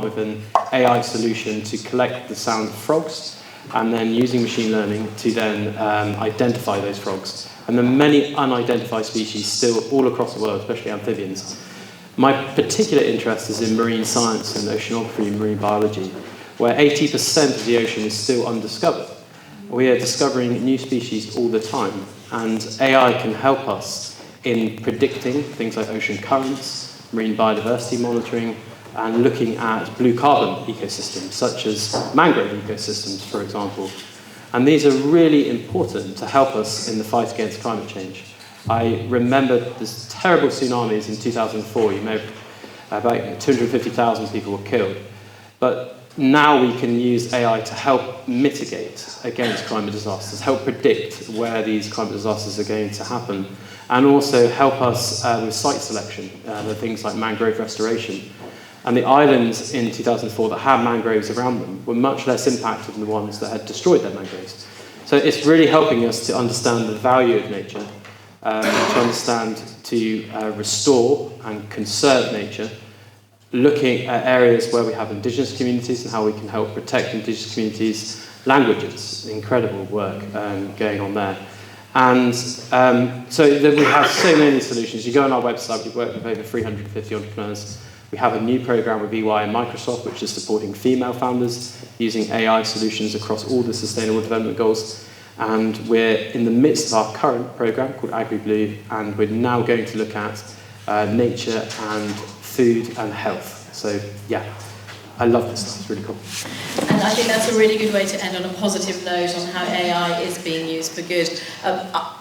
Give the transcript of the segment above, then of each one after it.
with an AI solution to collect the sound of frogs, and then using machine learning to then identify those frogs. And there are many unidentified species still all across the world, especially amphibians. My particular interest is in marine science and oceanography and marine biology, where 80% of the ocean is still undiscovered. We are discovering new species all the time, and AI can help us in predicting things like ocean currents, marine biodiversity monitoring, and looking at blue carbon ecosystems, such as mangrove ecosystems, for example. And these are really important to help us in the fight against climate change. I remember this terrible tsunamis in 2004. You know, about 250,000 people were killed. But now we can use AI to help mitigate against climate disasters, help predict where these climate disasters are going to happen, and also help us with site selection, with things like mangrove restoration. And the islands in 2004 that had mangroves around them were much less impacted than the ones that had destroyed their mangroves. So it's really helping us to understand the value of nature, to understand, to restore and conserve nature, looking at areas where we have indigenous communities and how we can help protect indigenous communities' languages. Incredible work going on there. And so we have so many solutions. You go on our website, we've worked with over 350 entrepreneurs. We have a new program with EY and Microsoft, which is supporting female founders using AI solutions across all the Sustainable Development Goals. And we're in the midst of our current program called AgriBlue, and we're now going to look at nature and food and health. So, yeah, I love this stuff. It's really cool. And I think that's a really good way to end on a positive note on how AI is being used for good.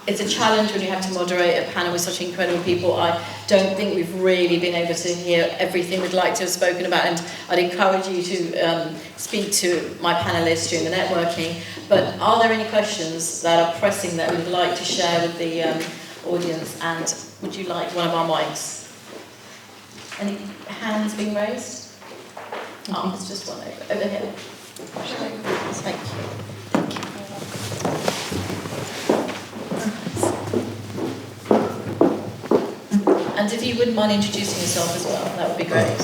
It's a challenge when you have to moderate a panel with such incredible people. I don't think we've really been able to hear everything we'd like to have spoken about, and I'd encourage you to speak to my panellists during the networking. But are there any questions that are pressing that we'd like to share with the audience? And would you like one of our mics? Any hands being raised? Oh, there's just one over here. Thank you. And if you wouldn't mind introducing yourself as well, that would be great.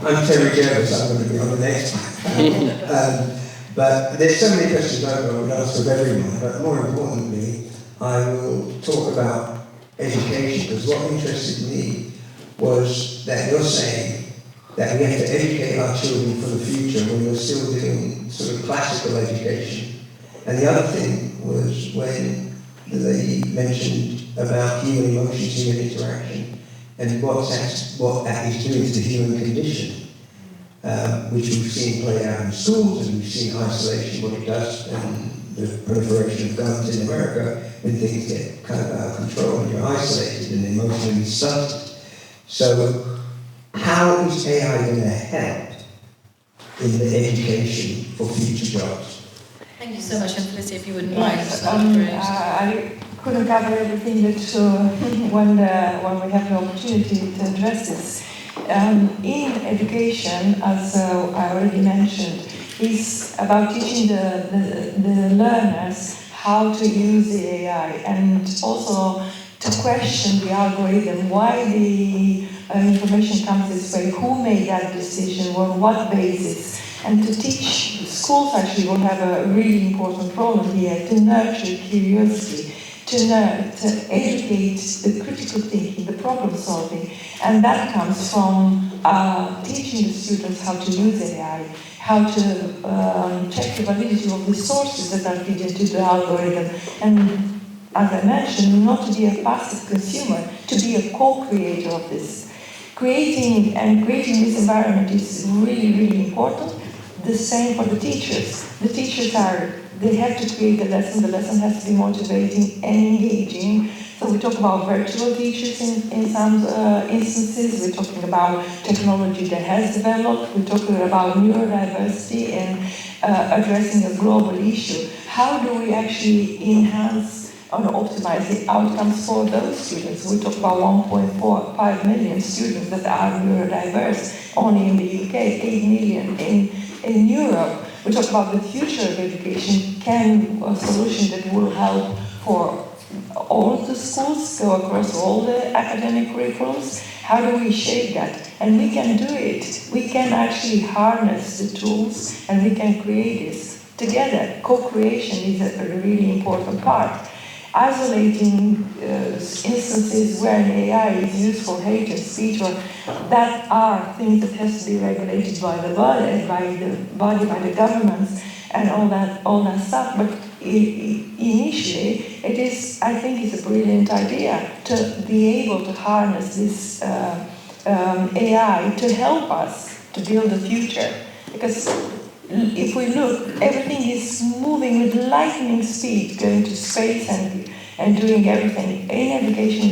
I'm Terry Jervis, I'm going to be on the next one. But there's so many questions I would ask of everyone, but more importantly, I will talk about education, because what interested me was that you're saying that we have to educate our children for the future when we're still doing sort of classical education. And the other thing was when they mentioned about human emotions, human interaction, and what that is doing to the human condition, which we've seen play out in schools, and we've seen isolation, what it does, and the proliferation of guns in America, when things get kind of out of control and you're isolated and emotionally stunted. So, how is AI going to help in the education for future jobs? Thank you so much, and Felicity, if you wouldn't mind. I couldn't cover everything, but when we have the opportunity to address this. In education, as I already mentioned, is about teaching the learners how to use the AI, and also to question the algorithm, why the information comes this way, who made that decision, on what basis, and to teach. Schools actually will have a really important role here to nurture curiosity, to educate the critical thinking, the problem solving, and that comes from teaching the students how to use AI, how to check the validity of the sources that are fed into the algorithm, and as I mentioned, not to be a passive consumer, to be a co-creator of this. Creating this environment is really, really important. The same for the teachers. The teachers they have to create the lesson has to be motivating and engaging. So we talk about virtual teachers in some instances, we're talking about technology that has developed, we're talking about neurodiversity and addressing a global issue. How do we actually enhance or optimize the outcomes for those students? We talk about 1.5 million students that are neurodiverse, only in the UK, 8 million in Europe. We talk about the future of education, a solution that will help for all the schools, go across all the academic curriculums? How do we shape that? And we can do it. We can actually harness the tools and we can create this together. Co-creation is a really important part. Isolating instances where an AI is used for hate and speech, or that are things that has to be regulated by the body, by the governments, and all that stuff. But initially, it is, I think, it's a brilliant idea to be able to harness this AI to help us to build the future, because if we look, everything is moving with lightning speed, going to space and doing everything. In education,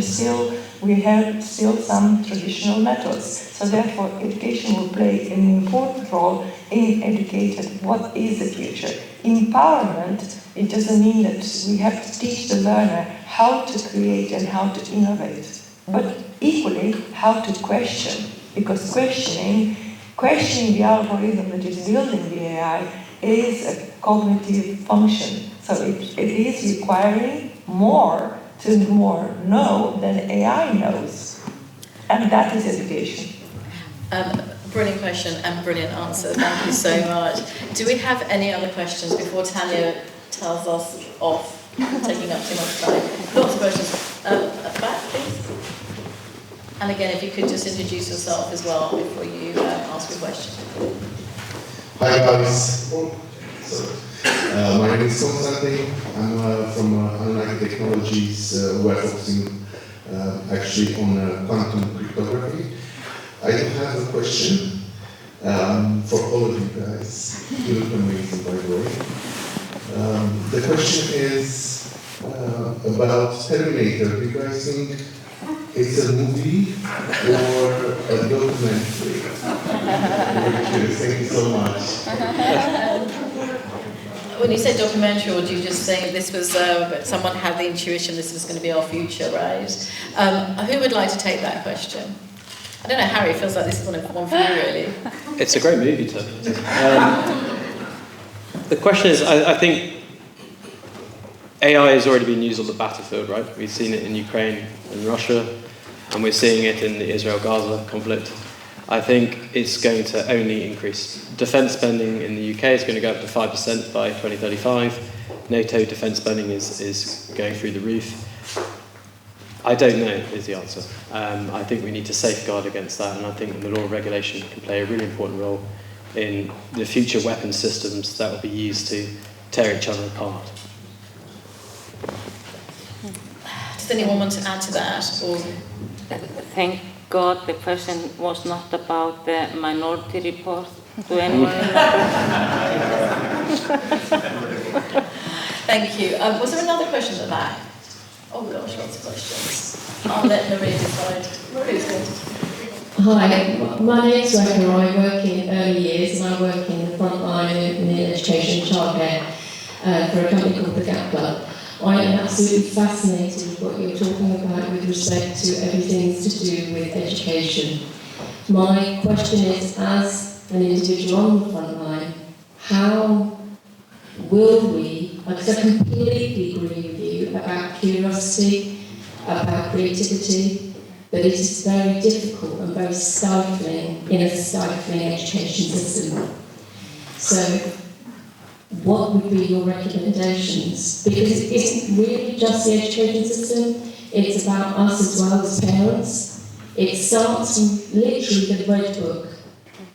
we have still some traditional methods. So therefore, education will play an important role in educating what is the future. Empowerment, it doesn't mean that we have to teach the learner how to create and how to innovate, but equally how to question, because questioning the algorithm that is building the AI is a cognitive function. So it is requiring more to more know than AI knows. And that is education. Brilliant question and brilliant answer. Thank you so much. Do we have any other questions before Tanya tells us off, taking up too much time? Lots of questions. At the back, please. And again, if you could just introduce yourself as well before you ask your question. Hi guys. My name is Konstantin. I'm from Analytic Technologies. We're focusing actually on quantum cryptography. I have a question for all of you guys. You look amazing, by the way. The question is about Terminator. Do you guys think it's a movie or a documentary? Thank you so much. When you say documentary, or do you just say this was, someone had the intuition this was going to be our future, right? Who would like to take that question? I don't know, Harry, it feels like this is one for you, really. It's a great movie, Tony. The question is, I think AI has already been used on the battlefield, right? We've seen it in Ukraine and Russia, and we're seeing it in the Israel-Gaza conflict. I think it's going to only increase. Defence spending in the UK is going to go up to 5% by 2035. NATO defence spending is going through the roof. I don't know is the answer. I think we need to safeguard against that, and I think the law of regulation can play a really important role in the future weapon systems that will be used to tear each other apart. Does anyone want to add to that? Or? Thank God the question was not about the Minority Report. Do anyone Thank you. Was there another question at the back? Oh gosh, lots of questions. I'll let Maria decide. Maria's good. Hi, my name's Rebecca. I work in early years and I work in the front line in education and childcare for a company called the Gap Club. I am absolutely fascinated with what you're talking about with respect to everything to do with education. My question is, as an individual on the front line, how will we, because I completely agree with you about curiosity, about creativity, but it is very difficult and very stifling in a stifling education system. So, what would be your recommendations? Because it isn't really just the education system, it's about us as well as parents. It starts from literally the red book.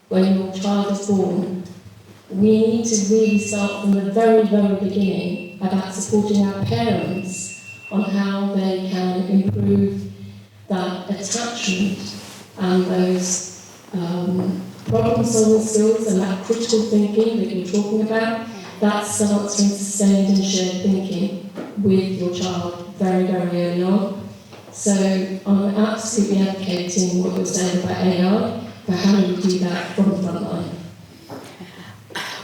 When your child is born, we need to really start from the very, very beginning about supporting our parents on how they can improve that attachment and those problem-solving skills and that critical thinking that you're talking about. That starts from sustained and shared thinking with your child very, very early on. So I'm absolutely advocating what you're saying about AI, but how do we do that from the front line?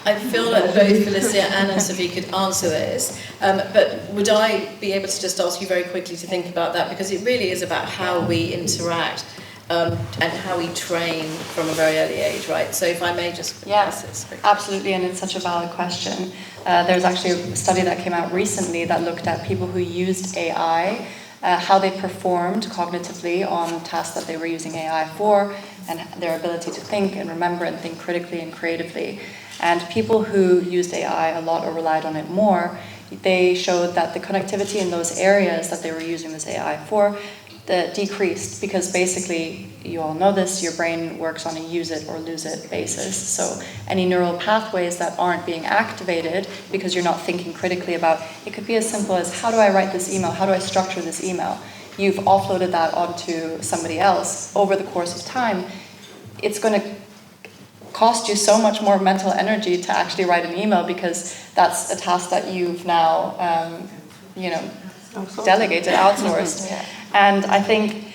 I feel like both Felicia and Sophie could answer this, but would I be able to just ask you very quickly to think about that, because it really is about how we interact and how we train from a very early age, right? So if I may just Yes, ask this. absolutely, and it's such a valid question. There's actually a study that came out recently that looked at people who used AI, how they performed cognitively on tasks that they were using AI for, and their ability to think and remember and think critically and creatively. And people who used AI a lot or relied on it more, they showed that the connectivity in those areas that they were using this AI for decreased, because basically, you all know this, your brain works on a use it or lose it basis. So any neural pathways that aren't being activated because you're not thinking critically about, it could be as simple as, how do I write this email? How do I structure this email? You've offloaded that onto somebody else. Over the course of time, it's going to cost you so much more mental energy to actually write an email, because that's a task that you've now, delegated, outsourced. Yeah. And I think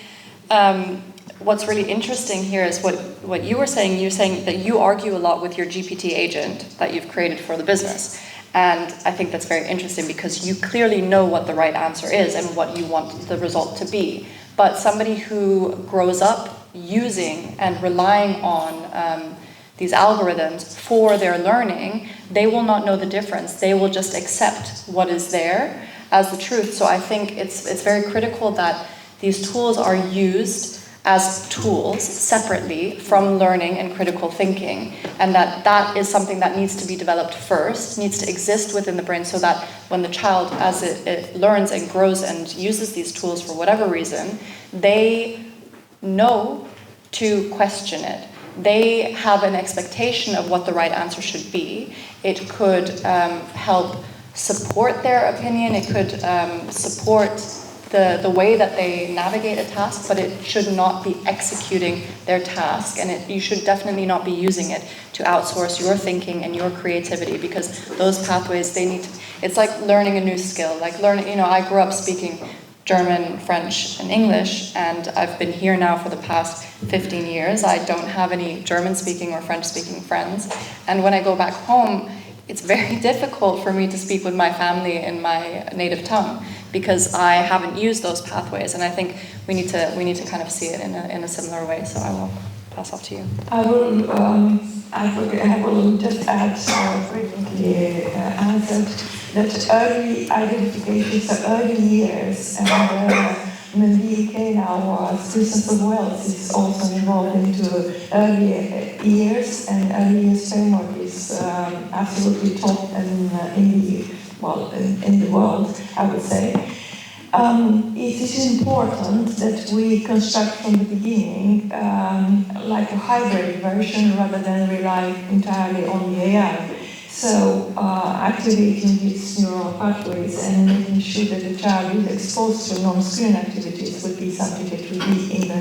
what's really interesting here is what you were saying. You're saying that you argue a lot with your GPT agent that you've created for the business. And I think that's very interesting, because you clearly know what the right answer is and what you want the result to be. But somebody who grows up using and relying on these algorithms for their learning, they will not know the difference. They will just accept what is there as the truth. So I think it's very critical that these tools are used as tools separately from learning and critical thinking, and that is something that needs to be developed first, needs to exist within the brain, so that when the child, as it learns and grows and uses these tools for whatever reason, they know to question it. They have an expectation of what the right answer should be. It could help support their opinion, it could support the way that they navigate a task, but it should not be executing their task, and you should definitely not be using it to outsource your thinking and your creativity, because those pathways, it's like learning a new skill, like I grew up speaking German, French, and English, and I've been here now for the past 15 years. I don't have any German-speaking or French-speaking friends, and when I go back home, it's very difficult for me to speak with my family in my native tongue, because I haven't used those pathways, and I think we need to kind of see it in a similar way. So I will pass off to you. I will just add, frequently answered, that early identification, so early years, and when the UK now, Citizens of Wales is also involved into early years, and early years framework is absolutely top in the world, I would say. It is important that we construct from the beginning like a hybrid version rather than rely entirely on the AI. So activating these neural pathways and making sure that the child is exposed to non-screen activities would be something that would be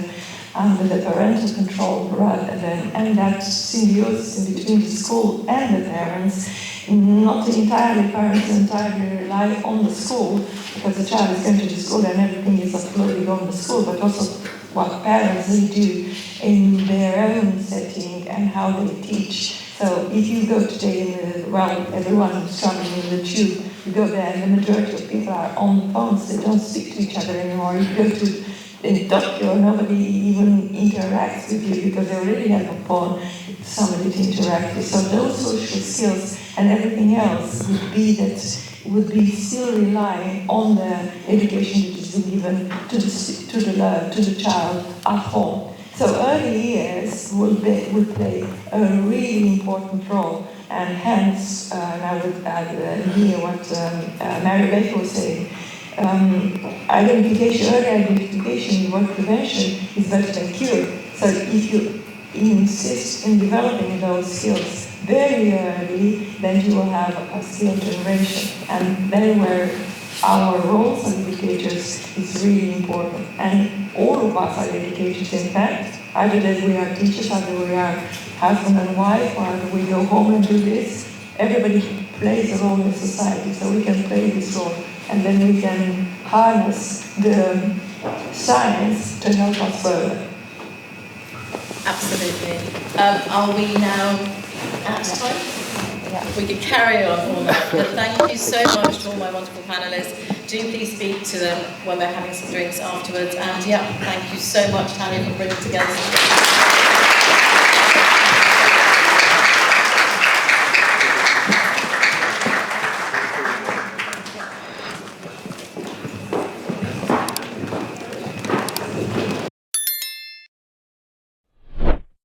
under the parental control rather than, and that symbiosis in between the school and the parents. Not entirely parents entirely rely on the school, because the child is going to the school and everything is uploaded on the school, but also what parents do in their own setting and how they teach. So if you go today, everyone is traveling in the tube, you go there and the majority of people are on the phones, they don't speak to each other anymore. You go to in Tokyo, nobody even interacts with you because they already have a phone, somebody to interact with. So those social skills and everything else would be still relying on the education that is given to the child at home. So early years will play a really important role, and hence, and I would add here what Mary Beth was saying. Early identification in work prevention is better than cure. So if you insist in developing those skills very early, then you will have a skill generation. And then where our roles as educators is really important. And all of us are educators, in fact, either that we are teachers, either we are husband and wife, or we go home and do this. Everybody plays a role in society, so we can play this role. And then we can harness the science to help us further. Absolutely. Are we now at time? We could carry on all night, but thank you so much to all my wonderful panellists. Do please speak to them when we're having some drinks afterwards. And yeah, thank you so much, Tanya, for bringing together.